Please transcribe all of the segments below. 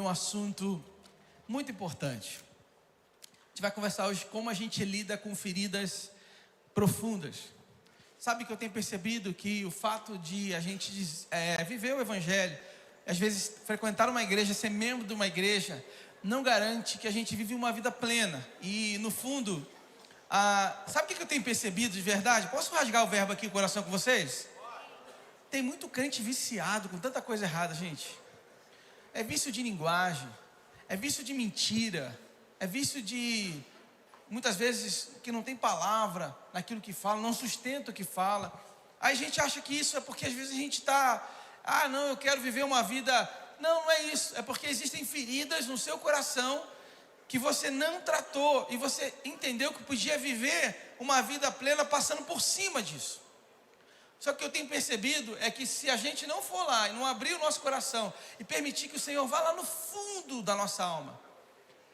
Um assunto muito importante. A gente vai conversar hoje como a gente lida com feridas profundas. Sabe que eu tenho percebido que o fato de a gente viver o Evangelho, às vezes frequentar uma igreja, ser membro de uma igreja, não garante que a gente vive uma vida plena. E no fundo, sabe o que eu tenho percebido de verdade? Posso rasgar o verbo aqui no coração com vocês? Tem muito crente viciado com tanta coisa errada, gente. É vício de linguagem, é vício de mentira, é vício de, muitas vezes, que não tem palavra naquilo que fala, não sustenta o que fala. Aí a gente acha que isso é porque às vezes a gente está, não, eu quero viver uma vida. Não, não é isso, é porque existem feridas no seu coração que você não tratou e você entendeu que podia viver uma vida plena passando por cima disso. Só que o que eu tenho percebido é que se a gente não for lá e não abrir o nosso coração e permitir que o Senhor vá lá no fundo da nossa alma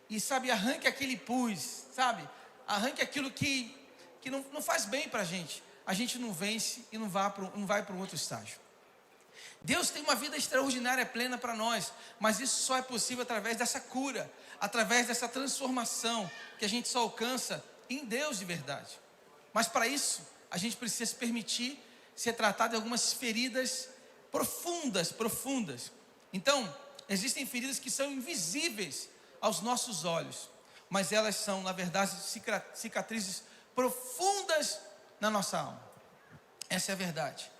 e, arranque aquele pus, arranque aquilo que não faz bem para a gente não vence e não vai para um outro estágio. Deus tem uma vida extraordinária, plena para nós, mas isso só é possível através dessa cura, através dessa transformação que a gente só alcança em Deus de verdade. Mas para isso, a gente precisa se permitir ser tratado de algumas feridas profundas. Então, existem feridas que são invisíveis aos nossos olhos, mas elas são, na verdade, cicatrizes profundas na nossa alma. Essa é a verdade.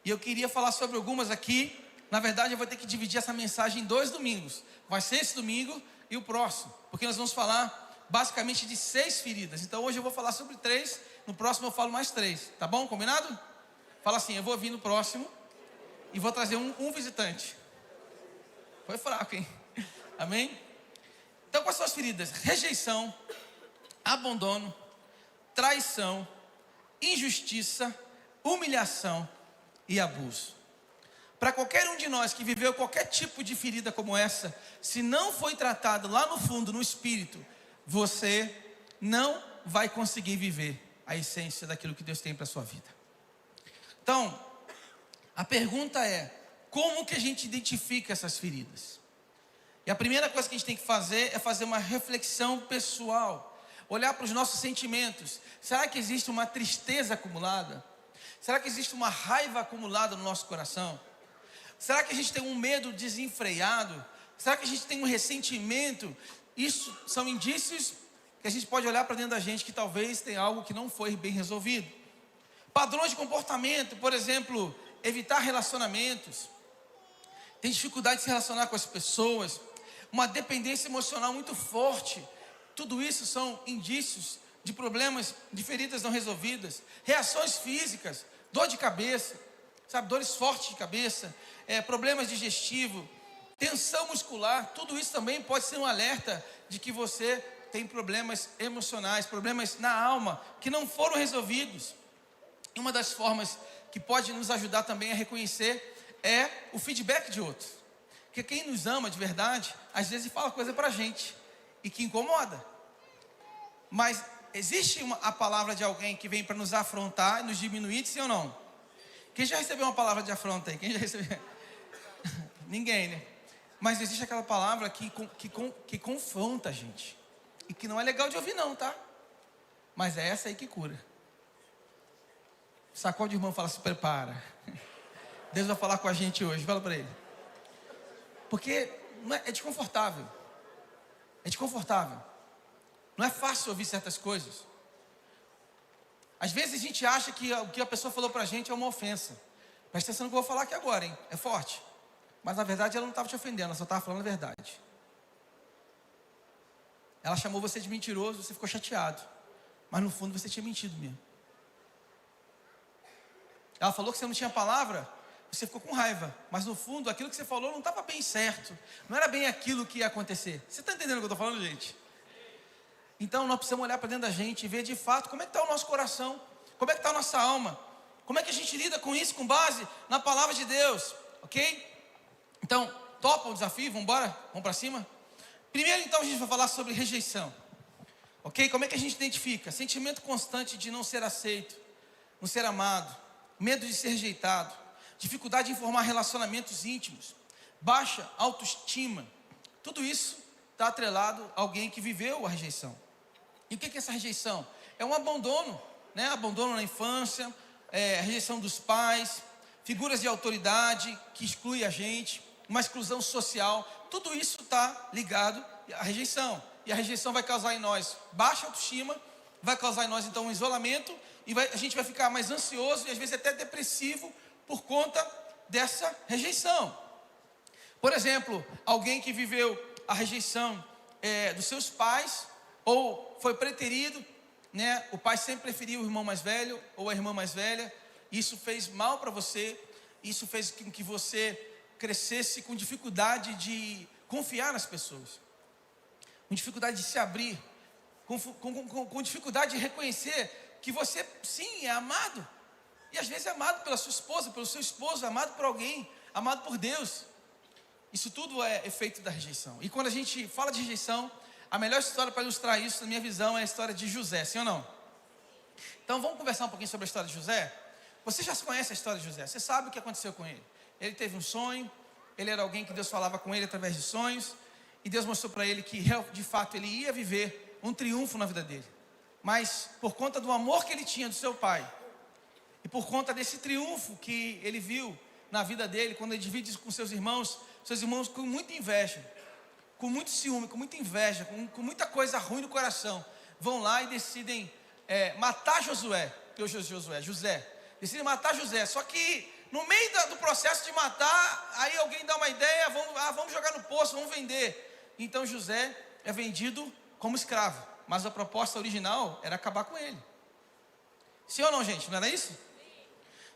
E eu queria falar sobre algumas aqui. Na verdade, eu vou ter que dividir essa mensagem em 2 domingos. Vai ser esse domingo e o próximo, porque nós vamos falar basicamente de 6 feridas. Então hoje eu vou falar sobre 3, no próximo eu falo mais 3, tá bom? Combinado? Fala assim, eu vou vir no próximo e vou trazer um visitante. Foi fraco, hein? Amém? Então, quais são as feridas? Rejeição, abandono, traição, injustiça, humilhação e abuso. Para qualquer um de nós que viveu qualquer tipo de ferida como essa, se não foi tratado lá no fundo, no espírito, você não vai conseguir viver a essência daquilo que Deus tem para a sua vida. Então, a pergunta é, como que a gente identifica essas feridas? E a primeira coisa que a gente tem que fazer é fazer uma reflexão pessoal, olhar para os nossos sentimentos. Será que existe uma tristeza acumulada? Será que existe uma raiva acumulada no nosso coração? Será que a gente tem um medo desenfreado? Será que a gente tem um ressentimento? Isso são indícios que a gente pode olhar para dentro da gente que talvez tenha algo que não foi bem resolvido. Padrões de comportamento, por exemplo, evitar relacionamentos, tem dificuldade de se relacionar com as pessoas, uma dependência emocional muito forte. Tudo isso são indícios de problemas, de feridas não resolvidas. Reações físicas, dor de cabeça, dores fortes de cabeça, problemas digestivos, tensão muscular. Tudo isso também pode ser um alerta de que você tem problemas emocionais, problemas na alma que não foram resolvidos. E uma das formas que pode nos ajudar também a reconhecer é o feedback de outros. Porque quem nos ama de verdade, às vezes fala coisa pra gente e que incomoda. Mas existe a palavra de alguém que vem para nos afrontar e nos diminuir, sim ou não? Quem já recebeu uma palavra de afronta aí? Quem já recebeu? Ninguém, né? Mas existe aquela palavra que confronta a gente. E que não é legal de ouvir não, tá? Mas é essa aí que cura. Sacode o irmão e fala, se prepara. Deus vai falar com a gente hoje, fala para ele. Porque é desconfortável. É desconfortável. Não é fácil ouvir certas coisas. Às vezes a gente acha que o que a pessoa falou para a gente é uma ofensa. Presta atenção no que eu vou falar aqui agora, hein? É forte. Mas na verdade ela não estava te ofendendo, ela só estava falando a verdade. Ela chamou você de mentiroso, você ficou chateado. Mas no fundo você tinha mentido mesmo. Ela falou que você não tinha palavra, você ficou com raiva. Mas no fundo, aquilo que você falou não estava bem certo. Não era bem aquilo que ia acontecer. Você está entendendo o que eu estou falando, gente? Então nós precisamos olhar para dentro da gente e ver de fato como é que está o nosso coração. Como é que está a nossa alma. Como é que a gente lida com isso, com base na palavra de Deus. Ok? Então, topa o desafio? Vamos embora? Vamos para cima? Primeiro então a gente vai falar sobre rejeição. Ok? Como é que a gente identifica? Sentimento constante de não ser aceito, não ser amado, medo de ser rejeitado, dificuldade em formar relacionamentos íntimos, baixa autoestima, Tudo isso está atrelado a alguém que viveu a rejeição. E o que é essa rejeição? É um abandono, né? Abandono na infância, a rejeição dos pais, figuras de autoridade que excluem a gente, uma exclusão social. Tudo isso está ligado à rejeição. E a rejeição vai causar em nós baixa autoestima, vai causar em nós então um isolamento, e a gente vai ficar mais ansioso e às vezes até depressivo por conta dessa rejeição. Por exemplo, alguém que viveu a rejeição dos seus pais, ou foi preterido, né? O pai sempre preferiu o irmão mais velho ou a irmã mais velha. Isso fez mal para você. Isso fez com que você crescesse com dificuldade de confiar nas pessoas, com dificuldade de se abrir, com dificuldade de reconhecer que você sim é amado. E às vezes é amado pela sua esposa, pelo seu esposo, amado por alguém, amado por Deus. Isso tudo é efeito da rejeição. E quando a gente fala de rejeição, a melhor história para ilustrar isso, na minha visão, é a história de José, sim ou não? Então vamos conversar um pouquinho sobre a história de José. Você já conhece a história de José, você sabe o que aconteceu com ele. Ele teve um sonho, ele era alguém que Deus falava com ele através de sonhos, e Deus mostrou para ele que de fato ele ia viver um triunfo na vida dele. Mas por conta do amor que ele tinha do seu pai, e por conta desse triunfo que ele viu na vida dele, quando ele divide isso com seus irmãos com muita inveja, com muito ciúme, com muita inveja, com muita coisa ruim no coração, vão lá e decidem matar José, decidem matar José. Só que no meio do processo de matar, aí alguém dá uma ideia, vamos jogar no poço, vamos vender. Então José é vendido como escravo, mas a proposta original era acabar com ele. Sim ou não, gente? Não era isso?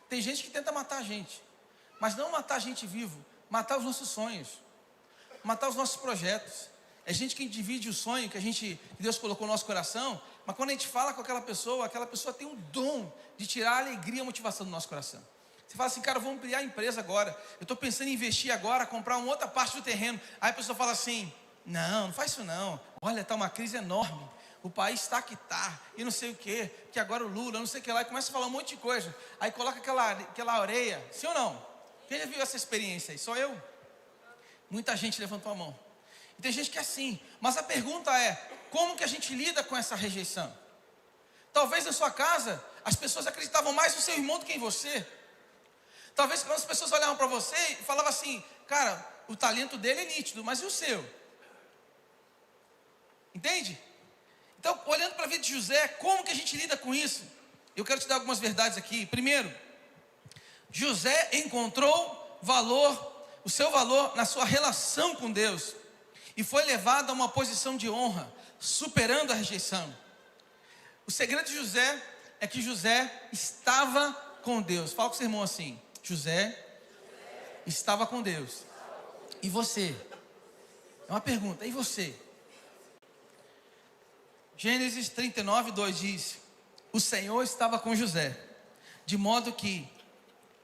Tem gente que tenta matar a gente, mas não matar a gente vivo, matar os nossos sonhos, matar os nossos projetos. É gente que divide o sonho que Deus colocou no nosso coração, mas quando a gente fala com aquela pessoa tem um dom de tirar a alegria e a motivação do nosso coração. Você fala assim, cara, vamos ampliar a empresa agora, eu estou pensando em investir agora, comprar uma outra parte do terreno. Aí a pessoa fala assim, não faz isso não, olha, está uma crise enorme, o país está que está, e não sei o que agora o Lula, não sei o que lá, e começa a falar um monte de coisa, aí coloca aquela areia, sim ou não? Quem já viu essa experiência aí? Só eu? Muita gente levantou a mão. E tem gente que é assim, mas a pergunta é, como que a gente lida com essa rejeição? Talvez na sua casa, as pessoas acreditavam mais no seu irmão do que em você. Talvez quando as pessoas olhavam para você e falavam assim, cara, o talento dele é nítido, mas e o seu? Entende? Então, olhando para a vida de José, como que a gente lida com isso? Eu quero te dar algumas verdades aqui. Primeiro, José encontrou o seu valor na sua relação com Deus, e foi levado a uma posição de honra, superando a rejeição. O segredo de José é que José estava com Deus. Fala com o seu irmão assim, José estava com Deus. E você? É uma pergunta, e você? Gênesis 39:2 diz, o Senhor estava com José, de modo que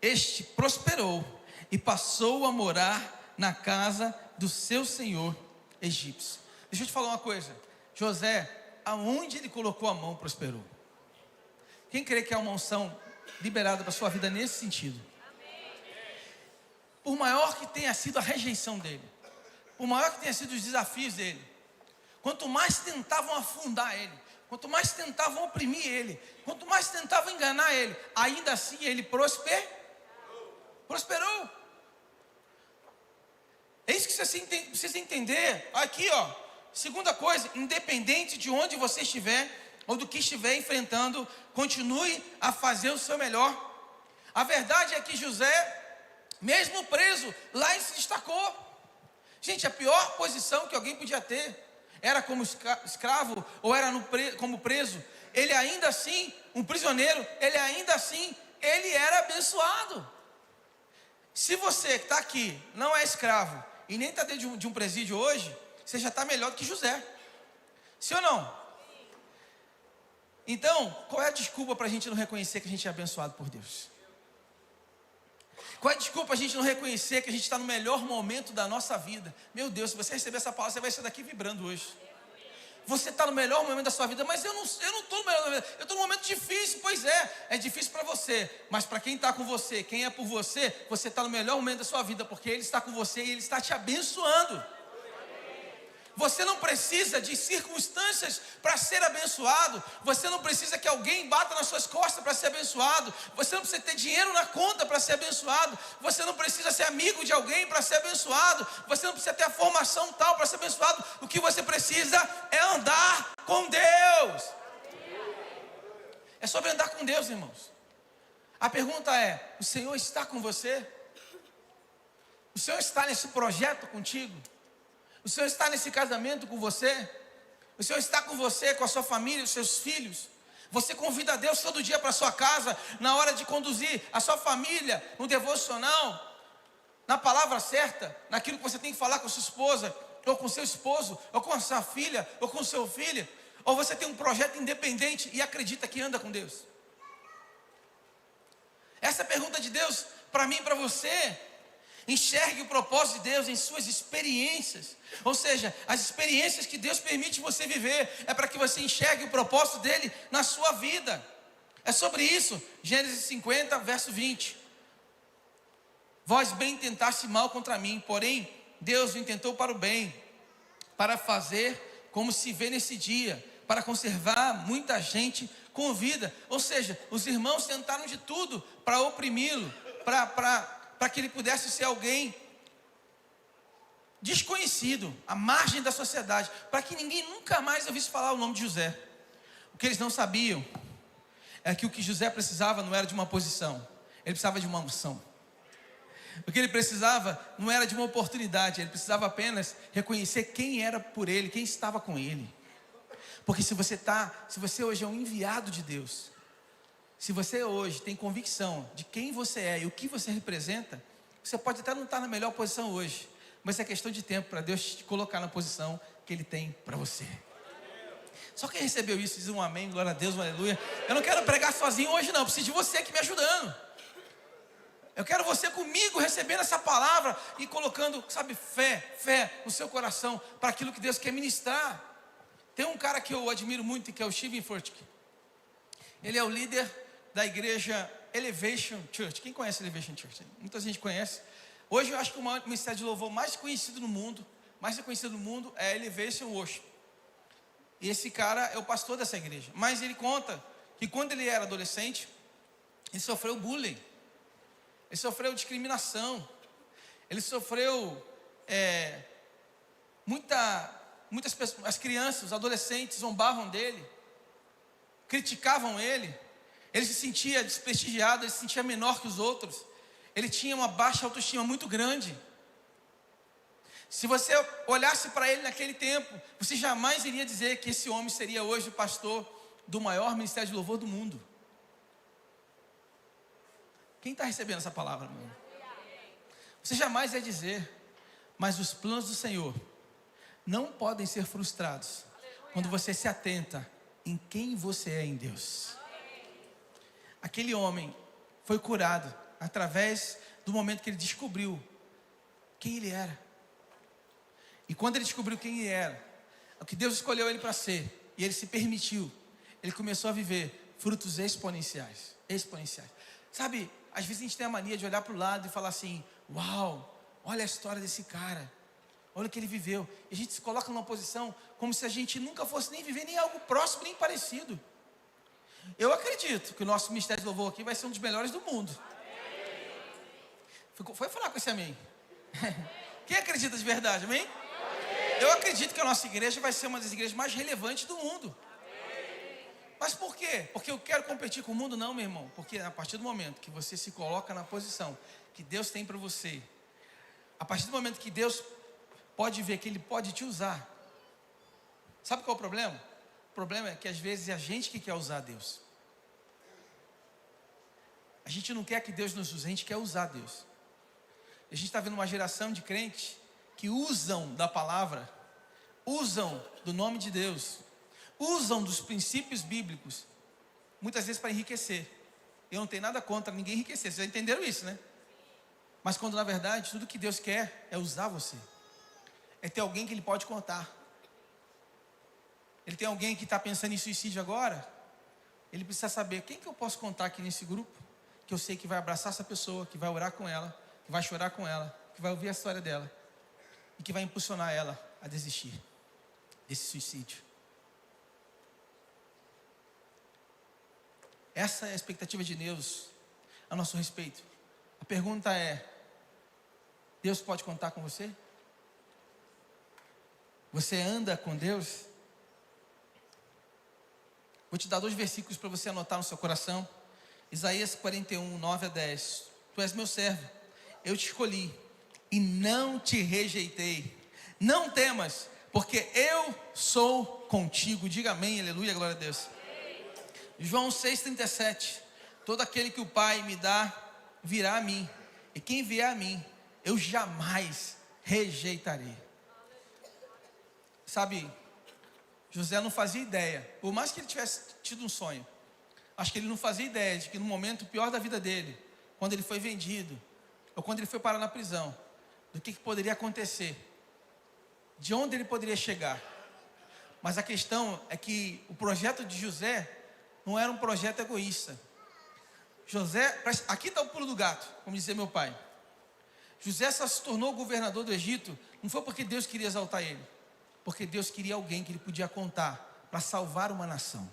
este prosperou e passou a morar na casa do seu senhor egípcio. Deixa eu te falar uma coisa, José, aonde ele colocou a mão, prosperou. Quem crê que há uma unção liberada para a sua vida nesse sentido? Por maior que tenha sido a rejeição dele, por maior que tenha sido os desafios dele, quanto mais tentavam afundar ele, quanto mais tentavam oprimir ele, quanto mais tentavam enganar ele, ainda assim ele prosperou. É isso que você precisa entender. Aqui, ó, segunda coisa, independente de onde você estiver ou do que estiver enfrentando, continue a fazer o seu melhor. A verdade é que José, mesmo preso, lá ele se destacou. Gente, a pior posição que alguém podia ter era como escravo ou era como preso. Ele ainda assim, um prisioneiro, ele era abençoado. Se você que está aqui não é escravo e nem está dentro de um presídio hoje, você já está melhor do que José. Sim ou não? Então, qual é a desculpa para a gente não reconhecer que a gente é abençoado por Deus? Qual é a desculpa para a gente não reconhecer que a gente está no melhor momento da nossa vida? Meu Deus, se você receber essa palavra, você vai sair daqui vibrando hoje. Você está no melhor momento da sua vida, mas eu não estou no melhor momento, eu estou num momento difícil. Pois é difícil para você, mas para quem está com você, quem é por você, você está no melhor momento da sua vida, porque Ele está com você e Ele está te abençoando. Você não precisa de circunstâncias para ser abençoado. Você não precisa que alguém bata nas suas costas para ser abençoado. Você não precisa ter dinheiro na conta para ser abençoado. Você não precisa ser amigo de alguém para ser abençoado. Você não precisa ter a formação tal para ser abençoado. O que você precisa é andar com Deus. É sobre andar com Deus, irmãos. A pergunta é: o Senhor está com você? O Senhor está nesse projeto contigo? O Senhor está nesse casamento com você? O Senhor está com você, com a sua família, os seus filhos? Você convida a Deus todo dia para a sua casa, na hora de conduzir a sua família, no devocional, na palavra certa, naquilo que você tem que falar com a sua esposa, ou com seu esposo, ou com a sua filha, ou com o seu filho? Ou você tem um projeto independente e acredita que anda com Deus? Essa é a pergunta de Deus para mim e para você. Enxergue o propósito de Deus em suas experiências. Ou seja, as experiências que Deus permite você viver é para que você enxergue o propósito dele na sua vida. É sobre isso. Gênesis 50, verso 20. Vós bem intentaste mal contra mim, porém Deus o intentou para o bem, para fazer como se vê nesse dia, para conservar muita gente com vida. Ou seja, os irmãos tentaram de tudo para oprimi-lo, para que ele pudesse ser alguém desconhecido, à margem da sociedade, para que ninguém nunca mais ouvisse falar o nome de José. O que eles não sabiam é que o que José precisava não era de uma posição, ele precisava de uma unção. O que ele precisava não era de uma oportunidade, ele precisava apenas reconhecer quem era por ele, quem estava com ele. Porque se você hoje é um enviado de Deus, se você hoje tem convicção de quem você é e o que você representa, você pode até não estar na melhor posição hoje, mas é questão de tempo para Deus te colocar na posição que Ele tem para você. Só quem recebeu isso diz um amém, glória a Deus, um aleluia. Eu não quero pregar sozinho hoje não, eu preciso de você aqui me ajudando. Eu quero você comigo recebendo essa palavra e colocando, sabe, fé no seu coração para aquilo que Deus quer ministrar. Tem um cara que eu admiro muito, que é o Steven Furtick. Ele é o líder da igreja Elevation Church. Quem conhece Elevation Church? Muita gente conhece. Hoje eu acho que o ministério de louvor mais conhecido no mundo, mais reconhecido no mundo, é Elevation Worship. E esse cara é o pastor dessa igreja. Mas ele conta que quando ele era adolescente, ele sofreu bullying. Ele sofreu discriminação. Ele sofreu muitas pessoas, as crianças, os adolescentes zombavam dele, criticavam ele. Ele se sentia desprestigiado, ele se sentia menor que os outros. Ele tinha uma baixa autoestima muito grande. Se você olhasse para ele naquele tempo, você jamais iria dizer que esse homem seria hoje o pastor do maior ministério de louvor do mundo. Quem está recebendo essa palavra, irmão? Você jamais ia dizer, mas os planos do Senhor não podem ser frustrados quando você se atenta em quem você é em Deus. Aquele homem foi curado através do momento que ele descobriu quem ele era. E quando ele descobriu quem ele era, o que Deus escolheu ele para ser, e ele se permitiu, ele começou a viver frutos exponenciais. Sabe, às vezes a gente tem a mania de olhar para o lado e falar assim: uau, olha a história desse cara, olha o que ele viveu. E a gente se coloca numa posição como se a gente nunca fosse nem viver nem algo próximo, nem parecido. Eu acredito que o nosso ministério de louvor aqui vai ser um dos melhores do mundo. Foi falar com esse amém? Quem acredita de verdade, amém? Eu acredito que a nossa igreja vai ser uma das igrejas mais relevantes do mundo. Mas por quê? Porque eu quero competir com o mundo? Não, meu irmão. Porque a partir do momento que você se coloca na posição que Deus tem para você, a partir do momento que Deus pode ver que Ele pode te usar, sabe qual é o problema? O problema é que às vezes é a gente que quer usar Deus. A gente não quer que Deus nos use, a gente quer usar Deus. A gente está vendo uma geração de crentes que usam da palavra, usam do nome de Deus, usam dos princípios bíblicos, muitas vezes para enriquecer. Eu não tenho nada contra ninguém enriquecer, vocês já entenderam isso, né? Mas quando na verdade tudo que Deus quer é usar você, é ter alguém que Ele pode contar. Ele tem alguém que está pensando em suicídio agora, ele precisa saber quem que eu posso contar aqui nesse grupo, que eu sei que vai abraçar essa pessoa, que vai orar com ela, que vai chorar com ela, que vai ouvir a história dela e que vai impulsionar ela a desistir. desse suicídio. Essa é a expectativa de Deus a nosso respeito. A pergunta é: Deus pode contar com você? Você anda com Deus? Vou te dar 2 versículos para você anotar no seu coração. Isaías 41, 9 a 10. Tu és meu servo, eu te escolhi e não te rejeitei. Não temas, porque eu sou contigo. Diga amém, aleluia, glória a Deus. João 6,37. Todo aquele que o Pai me dá, virá a mim. E quem vier a mim, eu jamais rejeitarei. Sabe, José não fazia ideia, por mais que ele tivesse tido um sonho, acho que ele não fazia ideia de que no momento pior da vida dele, quando ele foi vendido, ou quando ele foi parar na prisão, do que poderia acontecer, de onde ele poderia chegar. Mas a questão é que o projeto de José não era um projeto egoísta. José, aqui está o pulo do gato, como dizia meu pai. José só se tornou governador do Egito, não foi porque Deus queria exaltar ele, porque Deus queria alguém que ele podia contar para salvar uma nação.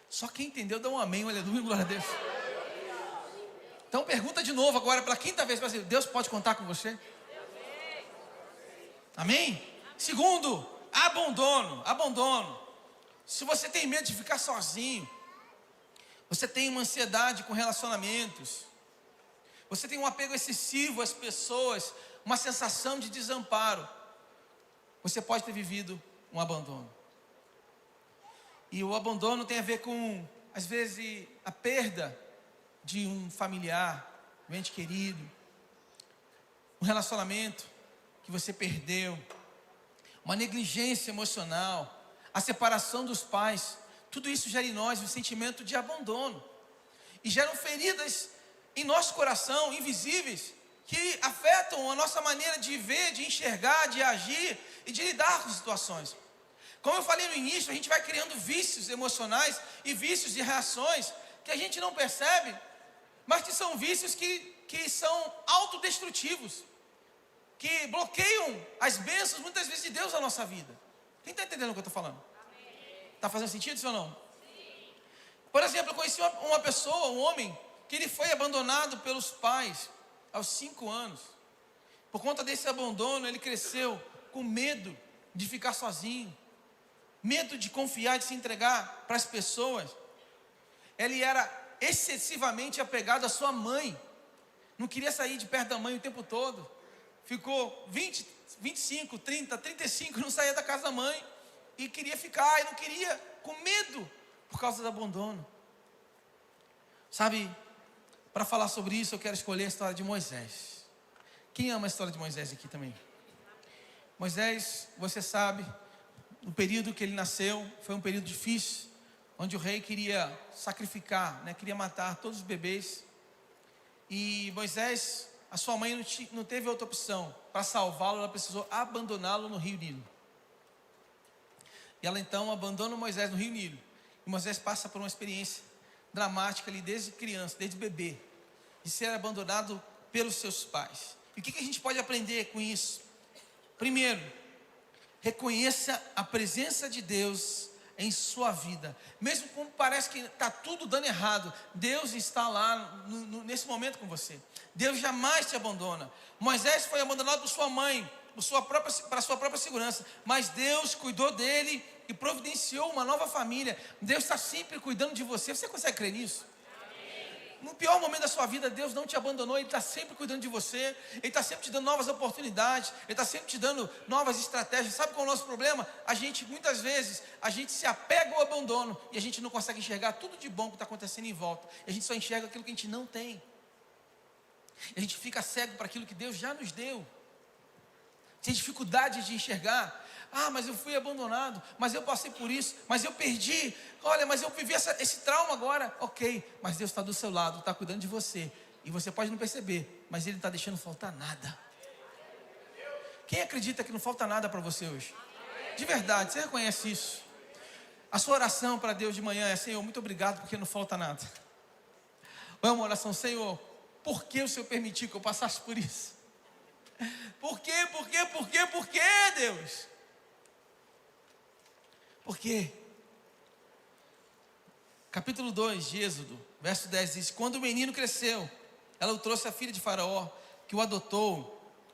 Só quem entendeu, dá um amém, um aleluia, glória a Deus. Então pergunta de novo agora, pela 5ª vez, para você: Deus pode contar com você? Amém? Segundo, abandono. Se você tem medo de ficar sozinho, você tem uma ansiedade com relacionamentos, você tem um apego excessivo às pessoas, uma sensação de desamparo, você pode ter vivido um abandono. E o abandono tem a ver com, às vezes, a perda de um familiar, um ente querido, um relacionamento que você perdeu, uma negligência emocional, a separação dos pais. Tudo isso gera em nós um sentimento de abandono e geram feridas em nosso coração, invisíveis, que afetam a nossa maneira de ver, de enxergar, de agir e de lidar com situações. Como eu falei no início, a gente vai criando vícios emocionais e vícios de reações que a gente não percebe, mas que são vícios que são autodestrutivos, que bloqueiam as bênçãos muitas vezes de Deus na nossa vida. Quem está entendendo o que eu estou falando? Está fazendo sentido, sim ou não? Sim. Por exemplo, eu conheci uma pessoa, um homem, que ele foi abandonado pelos pais aos 5 anos. Por conta desse abandono, ele cresceu com medo de ficar sozinho, medo de confiar, de se entregar para as pessoas. Ele era excessivamente apegado à sua mãe, não queria sair de perto da mãe o tempo todo. Ficou 20, 25, 30, 35, não saía da casa da mãe, e queria ficar, e não queria, com medo, por causa do abandono. Sabe, para falar sobre isso, eu quero escolher a história de Moisés. Quem ama a história de Moisés aqui também? Moisés, você sabe, no período que ele nasceu, foi um período difícil, onde o rei queria sacrificar, queria matar todos os bebês. E Moisés, a sua mãe não teve outra opção, para salvá-lo, ela precisou abandoná-lo no rio Nilo. E ela então abandona Moisés no rio Nilo. E Moisés passa por uma experiência dramática ali desde criança, desde bebê, de ser abandonado pelos seus pais. E o que a gente pode aprender com isso? Primeiro, reconheça a presença de Deus em sua vida. Mesmo quando parece que está tudo dando errado, Deus está lá nesse momento com você. Deus jamais te abandona. Moisés foi abandonado por sua mãe, para a sua própria segurança, mas Deus cuidou dele e providenciou uma nova família. Deus está sempre cuidando de você. Você consegue crer nisso? No pior momento da sua vida, Deus não te abandonou. Ele está sempre cuidando de você. Ele está sempre te dando novas oportunidades. Ele está sempre te dando novas estratégias. Sabe qual é o nosso problema? Muitas vezes, a gente se apega ao abandono e a gente não consegue enxergar tudo de bom que está acontecendo em volta. E a gente só enxerga aquilo que a gente não tem. E a gente fica cego para aquilo que Deus já nos deu. Tem dificuldade de enxergar. Mas eu fui abandonado, mas eu passei por isso, mas eu perdi. Olha, mas eu vivi esse trauma agora. Ok, mas Deus está do seu lado, está cuidando de você. E você pode não perceber, mas Ele não está deixando faltar nada. Quem acredita que não falta nada para você hoje? De verdade, você reconhece isso? A sua oração para Deus de manhã é: Senhor, muito obrigado porque não falta nada. Ou é uma oração: Senhor, por que o Senhor permitiu que eu passasse por isso? Por quê, Deus. Por quê? Capítulo 2 de Êxodo, verso 10 diz: quando o menino cresceu, ela o trouxe à filha de Faraó, que o adotou.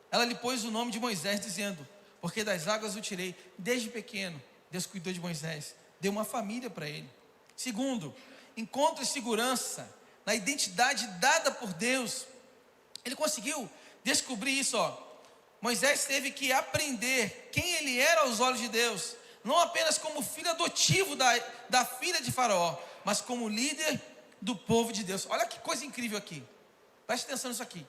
Ela lhe pôs o nome de Moisés, dizendo: porque das águas o tirei. Desde pequeno, Deus cuidou de Moisés, deu uma família para ele. Segundo, encontre segurança na identidade dada por Deus. Ele conseguiu descobrir isso, Moisés teve que aprender quem ele era aos olhos de Deus, não apenas como filho adotivo da filha de Faraó, mas como líder do povo de Deus. Olha que coisa incrível aqui, preste atenção nisso aqui.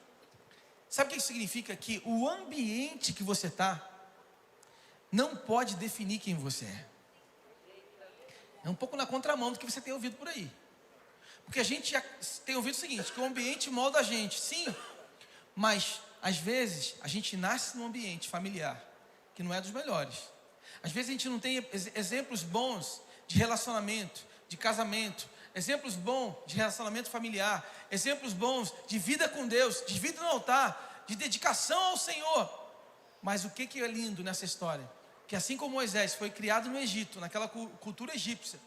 Sabe o que isso significa? Que o ambiente que você está não pode definir quem você é. É um pouco na contramão do que você tem ouvido por aí. Porque a gente já tem ouvido o seguinte, que o ambiente molda a gente, sim, mas às vezes a gente nasce num ambiente familiar que não é dos melhores. Às vezes a gente não tem exemplos bons de relacionamento, de casamento, exemplos bons de relacionamento familiar, exemplos bons de vida com Deus, de vida no altar, de dedicação ao Senhor. Mas o que é lindo nessa história? Que assim como Moisés foi criado no Egito, naquela cultura egípcia,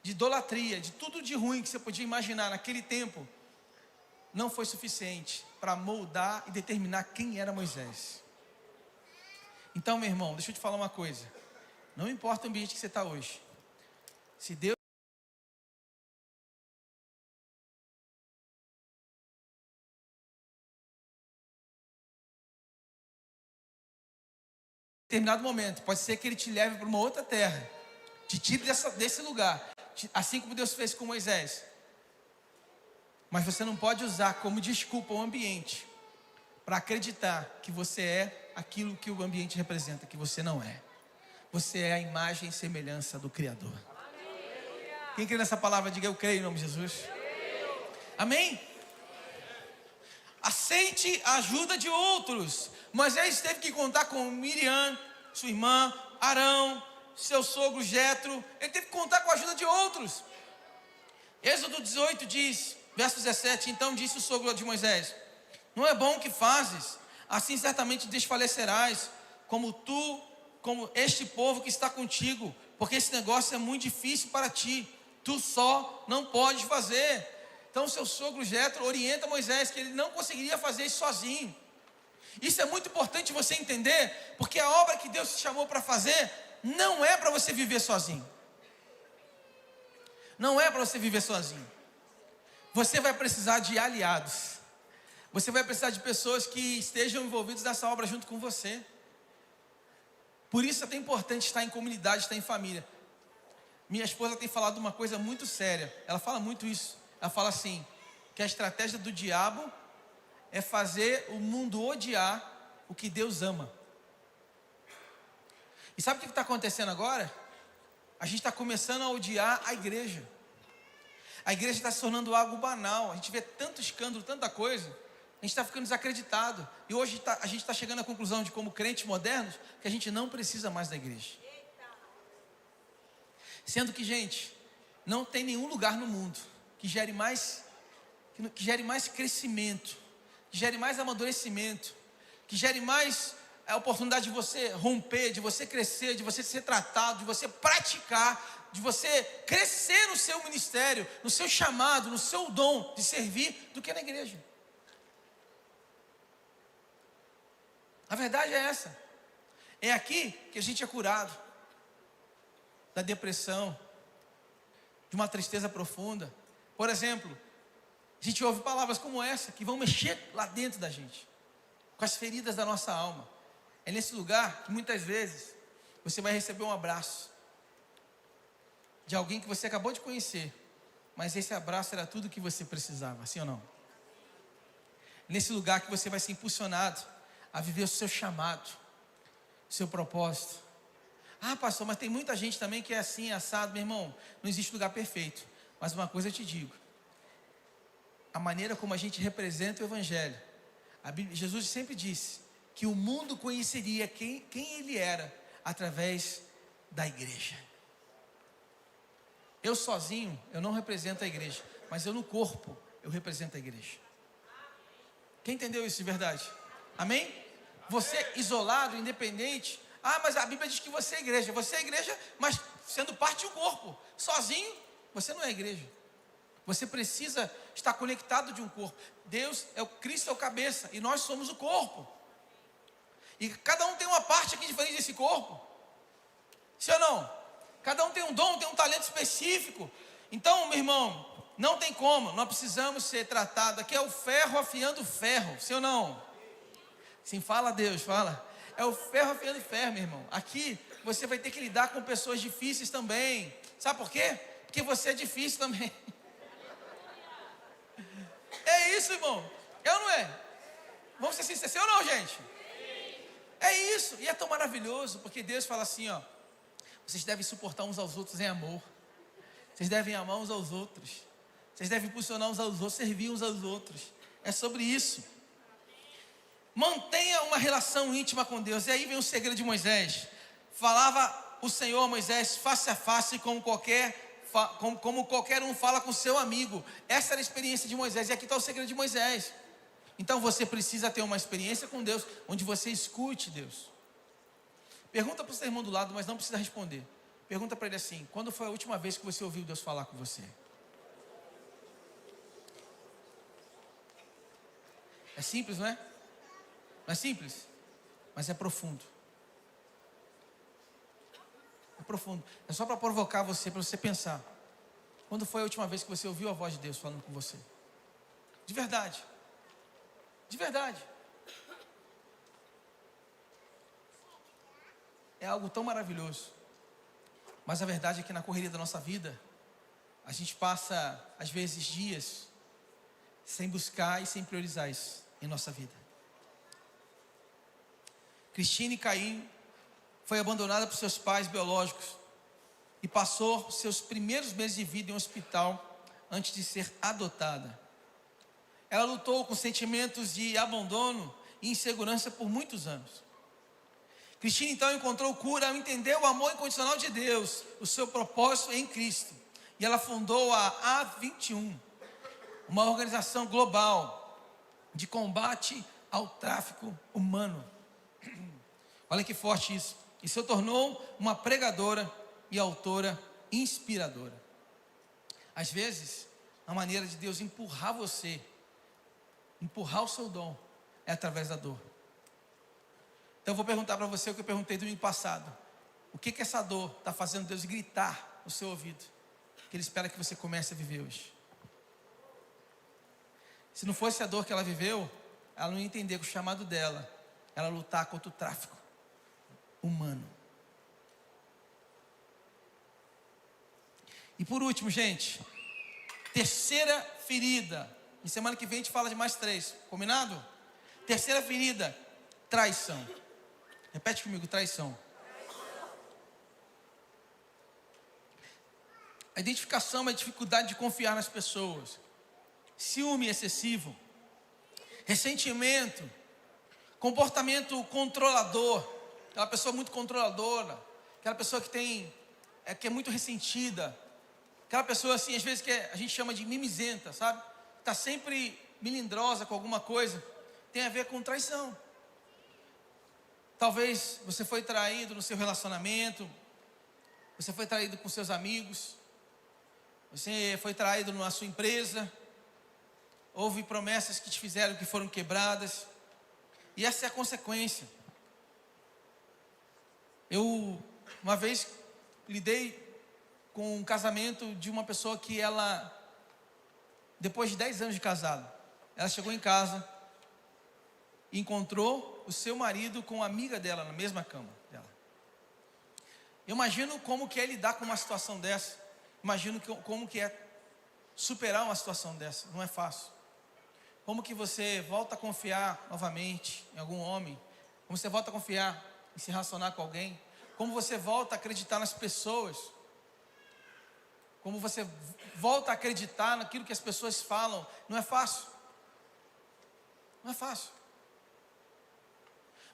de idolatria, de tudo de ruim que você podia imaginar naquele tempo, não foi suficiente para moldar e determinar quem era Moisés. Então, meu irmão, deixa eu te falar uma coisa. Não importa o ambiente que você está hoje. Se Deus em determinado momento, pode ser que Ele te leve para uma outra terra, te tire desse lugar, assim como Deus fez com Moisés. Mas você não pode usar como desculpa o ambiente para acreditar que você é aquilo que o ambiente representa, que você não é. Você é a imagem e semelhança do Criador. Quem crê nessa palavra, diga: eu creio em nome de Jesus. Amém? Aceite a ajuda de outros. Moisés teve que contar com Miriam, sua irmã, Arão, seu sogro Jetro. Ele teve que contar com a ajuda de outros. Êxodo 18 diz, verso 17: então disse o sogro de Moisés: não é bom o que fazes, assim certamente desfalecerás, como este povo que está contigo, porque esse negócio é muito difícil para ti, tu só não podes fazer. Então seu sogro Jetro orienta Moisés que ele não conseguiria fazer isso sozinho. Isso é muito importante você entender, porque a obra que Deus te chamou para fazer não é para você viver sozinho. Não é para você viver sozinho. Você vai precisar de aliados. Você vai precisar de pessoas que estejam envolvidas nessa obra junto com você. Por isso é tão importante estar em comunidade, estar em família. Minha esposa tem falado uma coisa muito séria. Ela fala muito isso. Ela fala assim, que a estratégia do diabo é fazer o mundo odiar o que Deus ama. E sabe o que está acontecendo agora? A gente está começando a odiar a igreja. A igreja está se tornando algo banal. A gente vê tanto escândalo, tanta coisa. A gente está ficando desacreditado. E hoje a gente está chegando à conclusão de, como crentes modernos, que a gente não precisa mais da igreja. Sendo que, gente, não tem nenhum lugar no mundo que gere mais crescimento, que gere mais amadurecimento, que gere mais a oportunidade de você romper, de você crescer, de você ser tratado, de você praticar, de você crescer no seu ministério, no seu chamado, no seu dom de servir, do que na igreja. A verdade é essa. É aqui que a gente é curado da depressão, de uma tristeza profunda. Por exemplo, a gente ouve palavras como essa, que vão mexer lá dentro da gente, com as feridas da nossa alma. É nesse lugar que muitas vezes você vai receber um abraço de alguém que você acabou de conhecer, mas esse abraço era tudo que você precisava, sim ou não? É nesse lugar que você vai ser impulsionado a viver o seu chamado, o seu propósito. Ah, pastor, mas tem muita gente também que é assim, assado. Meu irmão, não existe lugar perfeito. Mas uma coisa eu te digo: a maneira como a gente representa o Evangelho. Jesus sempre disse que o mundo conheceria quem Ele era através da igreja. Eu sozinho, eu não represento a igreja, mas eu no corpo, eu represento a igreja. Quem entendeu isso de verdade? Amém? Você isolado, independente, Ah, mas a Bíblia diz que você é igreja. Você é igreja, mas sendo parte de um corpo. Sozinho, você não é igreja. Você precisa estar conectado de um corpo. Deus é o Cristo, é o cabeça, e nós somos o corpo. E cada um tem uma parte aqui diferente desse corpo. Sim ou não? Cada um tem um dom, tem um talento específico. Então, meu irmão, não tem como. Nós precisamos ser tratados. Aqui é o ferro afiando o ferro. Sim ou não? Sim, fala a Deus, fala. É o ferro afiando o ferro, meu irmão. Aqui você vai ter que lidar com pessoas difíceis também. Sabe por quê? Porque você é difícil também. É isso, irmão. Eu não é? Vamos ser sinceros, sim ou não, gente? É isso. E é tão maravilhoso, porque Deus fala assim, ó. Vocês devem suportar uns aos outros em amor. Vocês devem amar uns aos outros. Vocês devem impulsionar uns aos outros, servir uns aos outros. É sobre isso. Mantenha uma relação íntima com Deus. E aí vem o segredo de Moisés. Falava o Senhor a Moisés face a face, como qualquer um fala com seu amigo. Essa era a experiência de Moisés. E aqui está o segredo de Moisés. Então você precisa ter uma experiência com Deus, onde você escute Deus. Pergunta para o seu irmão do lado, mas não precisa responder. Pergunta para ele assim: quando foi a última vez que você ouviu Deus falar com você? É simples, não é? Não é simples? Mas é profundo. É profundo. É só para provocar você, para você pensar. Quando foi a última vez que você ouviu a voz de Deus falando com você? De verdade. De verdade. É algo tão maravilhoso. Mas a verdade é que na correria da nossa vida, a gente passa, às vezes, dias sem buscar e sem priorizar isso em nossa vida. Cristina e Caim foi abandonada por seus pais biológicos e passou seus primeiros meses de vida em um hospital antes de ser adotada. Ela lutou com sentimentos de abandono e insegurança por muitos anos. Cristina então encontrou cura ao entender o amor incondicional de Deus, o seu propósito em Cristo. E ela fundou a A21, uma organização global de combate ao tráfico humano. Olha que forte isso. E se tornou uma pregadora e autora inspiradora. Às vezes, a maneira de Deus empurrar você, empurrar o seu dom, é através da dor. Então eu vou perguntar para você o que eu perguntei domingo passado. O que essa dor está fazendo Deus gritar no seu ouvido? Que Ele espera que você comece a viver hoje. Se não fosse a dor que ela viveu, ela não ia entender que o chamado dela era lutar contra o tráfico humano. E por último, gente, terceira ferida. Em semana que vem a gente fala de mais 3, combinado? Terceira ferida, traição. Repete comigo, traição. A identificação é a dificuldade de confiar nas pessoas. Ciúme excessivo. Ressentimento. Comportamento controlador. Aquela pessoa muito controladora. Aquela pessoa que é muito ressentida. Aquela pessoa assim, às vezes que a gente chama de mimizenta, sabe? Está sempre melindrosa com alguma coisa. Tem a ver com traição. Talvez você foi traído no seu relacionamento. Você foi traído com seus amigos. Você foi traído na sua empresa. Houve promessas que te fizeram que foram quebradas. E essa é a consequência. Eu, uma vez, lidei com um casamento de uma pessoa que ela, depois de 10 anos de casado, ela chegou em casa e encontrou o seu marido com uma amiga dela na mesma cama dela. Eu imagino como que é lidar com uma situação dessa. Imagino como que é superar uma situação dessa. Não é fácil. Como que você volta a confiar novamente em algum homem? Como você volta a confiar em se relacionar com alguém? Como você volta a acreditar nas pessoas? Como você volta a acreditar naquilo que as pessoas falam? Não é fácil. Não é fácil.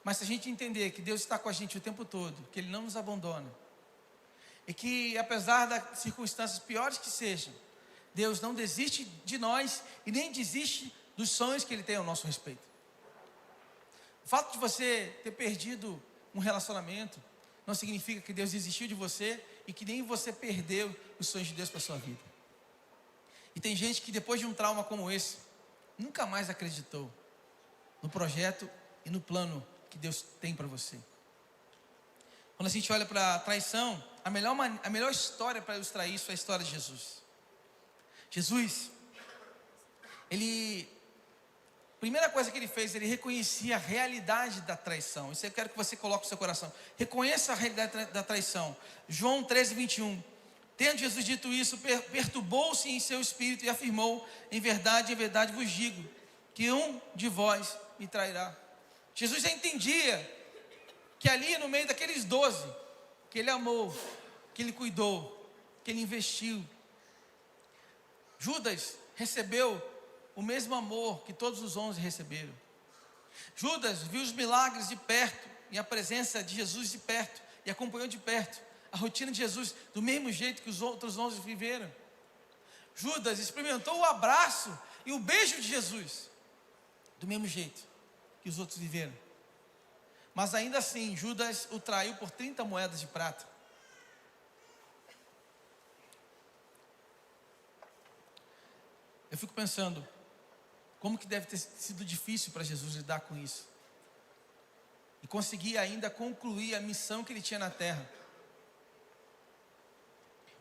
Mas se a gente entender que Deus está com a gente o tempo todo, que Ele não nos abandona, e que apesar das circunstâncias piores que sejam, Deus não desiste de nós e nem desiste dos sonhos que Ele tem ao nosso respeito. O fato de você ter perdido um relacionamento, não significa que Deus desistiu de você e que nem você perdeu os sonhos de Deus para a sua vida. E tem gente que depois de um trauma como esse, nunca mais acreditou no projeto e no plano que Deus tem para você. Quando a gente olha para a traição, a melhor história para ilustrar isso é a história de Jesus. Jesus, primeira coisa que ele fez, ele reconhecia a realidade da traição. Isso eu quero que você coloque no seu coração. Reconheça a realidade da traição. João 13, 21. Tendo Jesus dito isso, perturbou-se em seu espírito e afirmou: em verdade vos digo, que um de vós me trairá. Jesus já entendia que ali no meio daqueles 12, que ele amou, que ele cuidou, que ele investiu, Judas recebeu o mesmo amor que todos os 11 receberam. Judas viu os milagres de perto, e a presença de Jesus de perto, e acompanhou de perto a rotina de Jesus, do mesmo jeito que os outros 11 viveram. Judas experimentou o abraço e o beijo de Jesus, do mesmo jeito que os outros viveram. Mas ainda assim, Judas o traiu por 30 moedas de prata. Eu fico pensando, como que deve ter sido difícil para Jesus lidar com isso. E conseguir ainda concluir a missão que ele tinha na terra.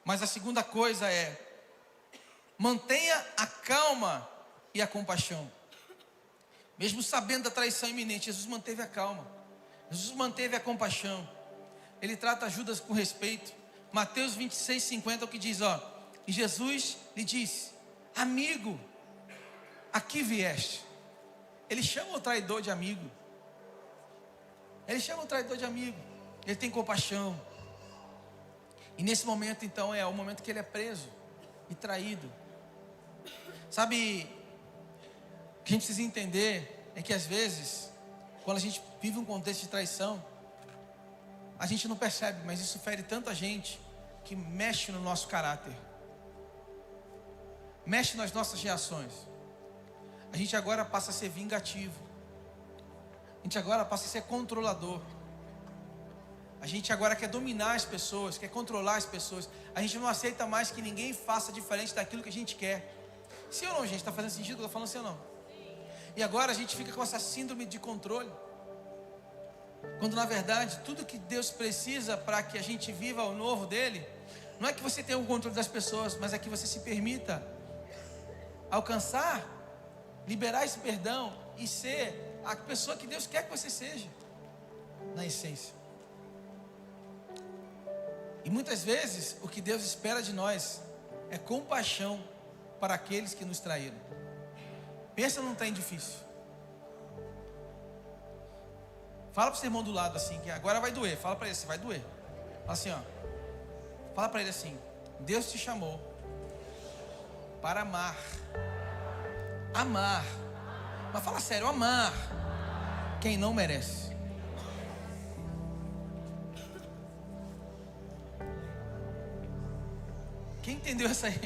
Mas a segunda coisa é, mantenha a calma e a compaixão. Mesmo sabendo da traição iminente, Jesus manteve a calma. Jesus manteve a compaixão. Ele trata Judas com respeito. Mateus 26, 50 é o que diz, e Jesus lhe disse: amigo, aqui vieste. Ele chama o traidor de amigo. Ele chama o traidor de amigo. Ele tem compaixão. E nesse momento então é o momento que ele é preso e traído. Sabe, o que a gente precisa entender é que às vezes, quando a gente vive um contexto de traição, a gente não percebe, mas isso fere tanto a gente, que mexe no nosso caráter, mexe nas nossas reações. A gente agora passa a ser vingativo, a gente agora passa a ser controlador, a gente agora quer dominar as pessoas, quer controlar as pessoas. A gente não aceita mais que ninguém faça diferente daquilo que a gente quer. Sim ou não, gente? Está fazendo sentido o que eu estou falando, sim ou não? E agora a gente fica com essa síndrome de controle, quando na verdade tudo que Deus precisa para que a gente viva o novo dele, não é que você tenha o controle das pessoas, mas é que você se permita alcançar, liberar esse perdão e ser a pessoa que Deus quer que você seja, na essência. E muitas vezes o que Deus espera de nós é compaixão para aqueles que nos traíram. Pensa num trem difícil. Fala para o seu irmão do lado assim, que agora vai doer. Fala para ele assim, vai doer. Fala assim, fala para ele assim: Deus te chamou para amar. Amar. Mas fala sério, amar quem não merece. Quem entendeu essa aí?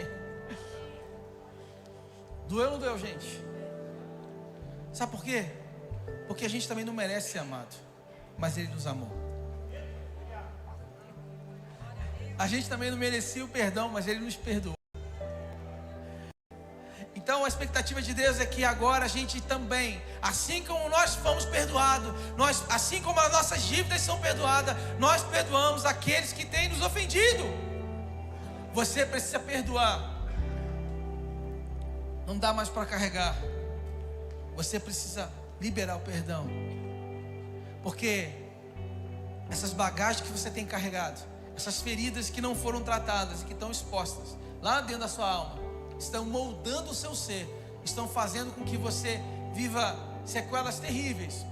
Doeu ou não doeu, gente? Sabe por quê? Porque a gente também não merece ser amado, mas Ele nos amou. A gente também não merecia o perdão, mas Ele nos perdoou. Então a expectativa de Deus é que agora a gente também, assim como nós fomos perdoados, assim como as nossas dívidas são perdoadas, nós perdoamos aqueles que têm nos ofendido. Você precisa perdoar. Não dá mais para carregar. Você precisa liberar o perdão. Porque essas bagagens que você tem carregado, essas feridas que não foram tratadas e que estão expostas lá dentro da sua alma, estão moldando o seu ser, estão fazendo com que você viva sequelas terríveis,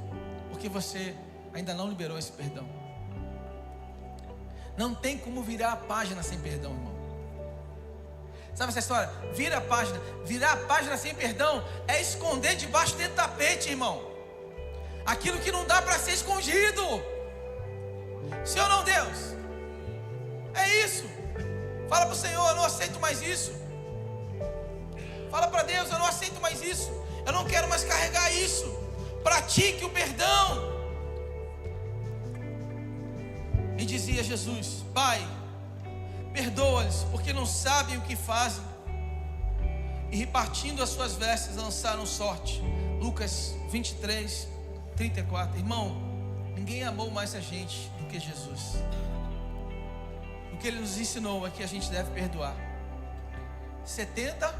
porque você ainda não liberou esse perdão. Não tem como virar a página sem perdão, irmão. Sabe essa história? Vira a página. Virar a página sem perdão é esconder debaixo do tapete, irmão, aquilo que não dá para ser escondido. Sim ou não, Deus? É isso. Fala para o Senhor: eu não aceito mais isso. Fala para Deus: eu não aceito mais isso. Eu não quero mais carregar isso. Pratique o perdão. e dizia: Jesus, Pai, perdoa-lhes, porque não sabem o que fazem. E repartindo as suas vestes, lançaram sorte. Lucas 23, 34. Irmão, ninguém amou mais a gente do que Jesus. O que Ele nos ensinou é que a gente deve perdoar. 70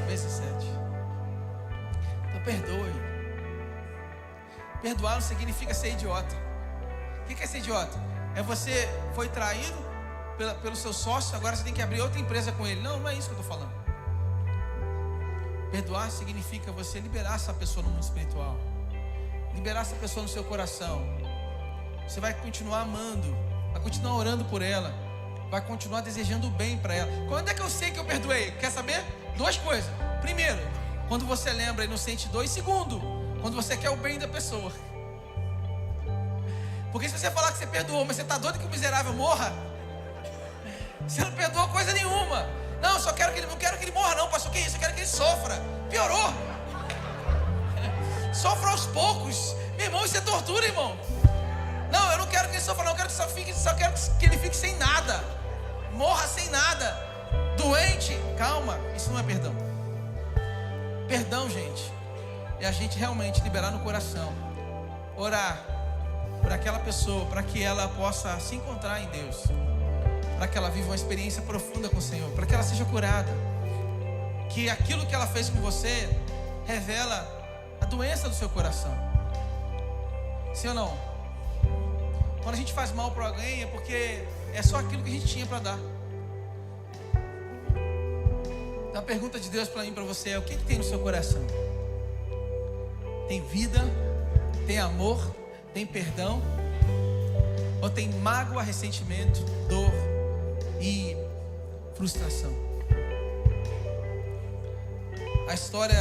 vezes 7. Então perdoe. Perdoar não significa ser idiota. O que é ser idiota? É você foi traído pelo seu sócio, agora você tem que abrir outra empresa com ele. Não, não é isso que eu estou falando. Perdoar significa você liberar essa pessoa no mundo espiritual, liberar essa pessoa no seu coração. Você vai continuar amando, vai continuar orando por ela, vai continuar desejando o bem para ela. Quando é que eu sei que eu perdoei? Quer saber? 2 coisas. Primeiro, quando você lembra e não sente dor. E segundo, quando você quer o bem da pessoa. Porque se você falar que você perdoou, mas você está doido que o miserável morra, você não perdoou coisa nenhuma. Não, eu só quero que ele, não quero que ele morra não, pastor, que isso? Eu quero que ele sofra. Piorou. Sofra aos poucos. Meu irmão, isso é tortura, irmão. Não, eu não quero que ele sofra não, eu quero que só quero que ele fique sem nada. Morra sem nada. Doente. Calma, isso não é perdão. Perdão, gente, é a gente realmente liberar no coração, orar por aquela pessoa, para que ela possa se encontrar em Deus, para que ela viva uma experiência profunda com o Senhor, para que ela seja curada. Que aquilo que ela fez com você revela a doença do seu coração. Sim ou não? Quando a gente faz mal para alguém é porque é só aquilo que a gente tinha para dar. Então a pergunta de Deus para mim e para você é: o que tem no seu coração? Tem vida? Tem amor? Tem perdão? Ou tem mágoa, ressentimento, dor e frustração? A história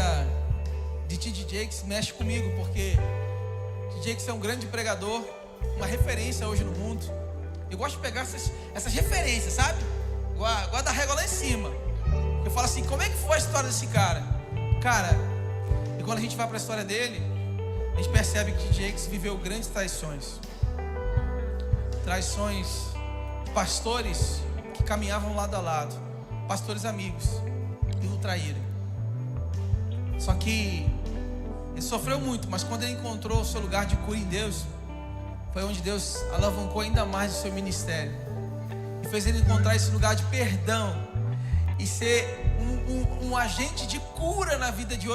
de T.D. Jakes mexe comigo, porque T.D. Jakes é um grande pregador, uma referência hoje no mundo. Eu gosto de pegar essas referências, sabe? Igual da régua lá em cima. Eu falo assim: como é que foi a história desse cara? Cara, e quando a gente vai para a história dele, a gente percebe que T.D. Jakes viveu grandes traições. Traições de pastores que caminhavam lado a lado, pastores amigos, que o traíram. Só que ele sofreu muito, mas quando ele encontrou o seu lugar de cura em Deus, foi onde Deus alavancou ainda mais o seu ministério e fez ele encontrar esse lugar de perdão e ser um agente de cura na vida de outros.